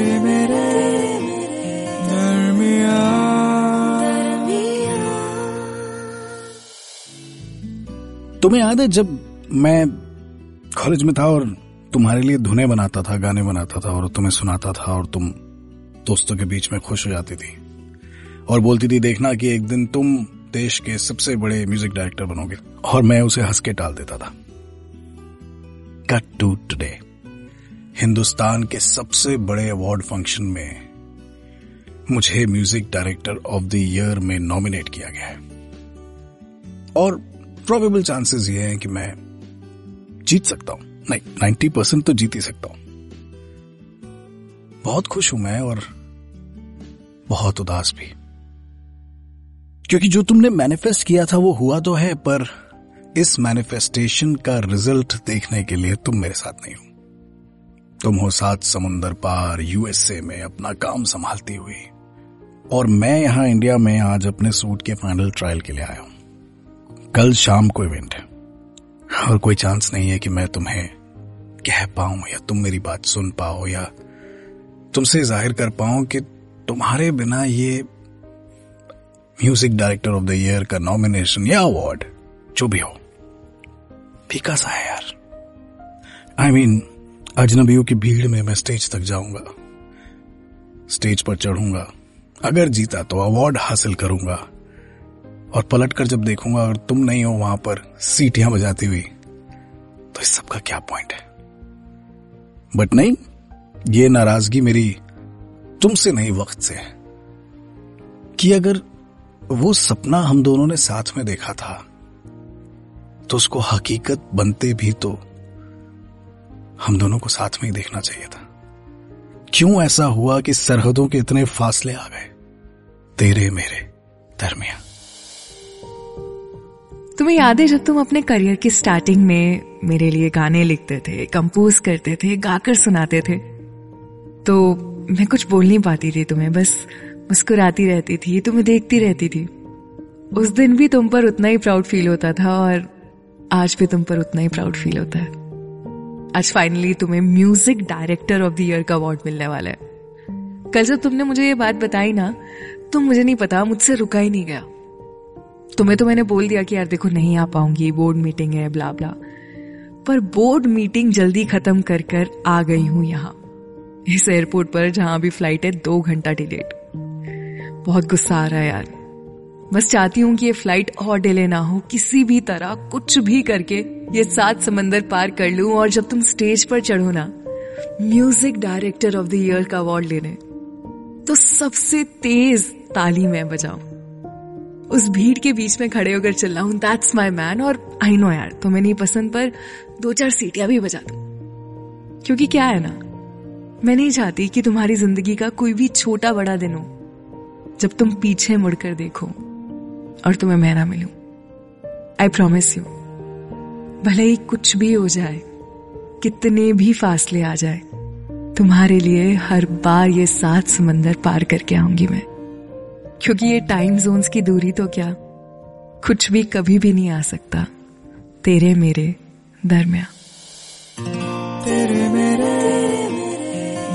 तेरे मेरे दरमियां। तुम्हें याद है जब मैं कॉलेज में था और तुम्हारे लिए धुनें बनाता था, गाने बनाता था और तुम्हें सुनाता था और तुम दोस्तों के बीच में खुश हो जाती थी और बोलती थी देखना कि एक दिन तुम देश के सबसे बड़े म्यूजिक डायरेक्टर बनोगे, और मैं उसे हंस के टाल देता था। कट टू टुडे, हिंदुस्तान के सबसे बड़े अवार्ड फंक्शन में मुझे music director of the year में नॉमिनेट किया गया है और प्रोबेबल चांसेस ये हैं कि मैं जीत सकता हूं। नहीं, 90% तो जीत ही सकता हूं। बहुत खुश हूं मैं और बहुत उदास भी, क्योंकि जो तुमने मैनिफेस्ट किया था वो हुआ तो है, पर इस मैनिफेस्टेशन का रिजल्ट देखने के लिए तुम मेरे साथ नहीं हो। तुम हो 7 समुंदर पार यूएसए में अपना काम संभालती हुई, और मैं यहां इंडिया में आज अपने सूट के फाइनल ट्रायल के लिए आया हूं। कल शाम को इवेंट है और कोई चांस नहीं है कि मैं तुम्हें कह पाऊं या तुम मेरी बात सुन पाओ या तुमसे जाहिर कर पाऊं कि तुम्हारे बिना ये music director of the year का नॉमिनेशन या अवार्ड जो भी हो फीका सा है यार। आई मीन, अजनबियों की भीड़ में मैं स्टेज तक जाऊंगा, स्टेज पर चढ़ूंगा, अगर जीता तो अवार्ड हासिल करूंगा, और पलटकर जब देखूंगा और तुम नहीं हो वहां पर सीटियां बजाती हुई, तो इस सब का क्या पॉइंट है। बट नहीं, ये नाराजगी मेरी तुमसे नहीं वक्त से है कि अगर वो सपना हम दोनों ने साथ में देखा था तो उसको हकीकत बनते भी तो हम दोनों को साथ में ही देखना चाहिए था। क्यों ऐसा हुआ कि सरहदों के इतने फासले आ गए तेरे मेरे दरमियां। तुम्हें याद है जब तुम अपने करियर की स्टार्टिंग में मेरे लिए गाने लिखते थे, कंपोज करते थे, गाकर सुनाते थे, तो मैं कुछ बोल नहीं पाती थी तुम्हें, बस मुस्कुराती रहती थी, तुम्हें देखती रहती थी। उस दिन भी तुम पर उतना ही प्राउड फील होता था और आज भी तुम पर उतना ही प्राउड फील होता है। आज फाइनली तुम्हें music director of the year का अवार्ड मिलने वाला है। कल जब तुमने मुझे ये बात बताई ना, तो मुझे नहीं पता, मुझसे रुका ही नहीं गया। तुम्हें तो मैंने बोल दिया कि यार देखो नहीं आ पाऊंगी, बोर्ड मीटिंग है, ब्ला ब्ला, पर बोर्ड मीटिंग जल्दी खत्म कर कर आ गई हूं यहां, इस एयरपोर्ट पर जहां अभी फ्लाइट है 2 घंटा डिलेड। बहुत गुस्सा आ रहा है यार, बस चाहती हूं कि ये फ्लाइट और डिले ना हो, किसी भी तरह कुछ भी करके ये 7 समंदर पार कर लूं, और जब तुम स्टेज पर चढ़ो ना music director of the year का अवार्ड लेने, तो सबसे तेज ताली मैं बजाऊं, उस भीड़ के बीच में खड़े होकर चिल्लाऊं दैट्स माय मैन। और आई नो यार तुम्हें नहीं पसंद, पर 2-4 सीटियां भी बजा दूं, क्योंकि क्या है ना, मैं नहीं चाहती कि तुम्हारी जिंदगी का कोई भी छोटा बड़ा दिन हो जब तुम पीछे मुड़कर देखो और तुम्हें मैं ना मिलूं। आई प्रॉमिस यू, भले ही कुछ भी हो जाए, कितने भी फासले आ जाए, तुम्हारे लिए हर बार ये 7 समंदर पार करके आऊंगी मैं, क्योंकि ये टाइम जोन्स की दूरी तो क्या, कुछ भी कभी भी नहीं आ सकता तेरे मेरे दरमियां। तेरे मेरे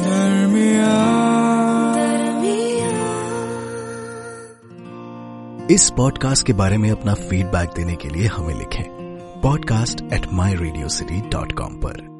दरमियां। इस पॉडकास्ट के बारे में अपना फीडबैक देने के लिए हमें लिखें podcast@myradiocity.com पर।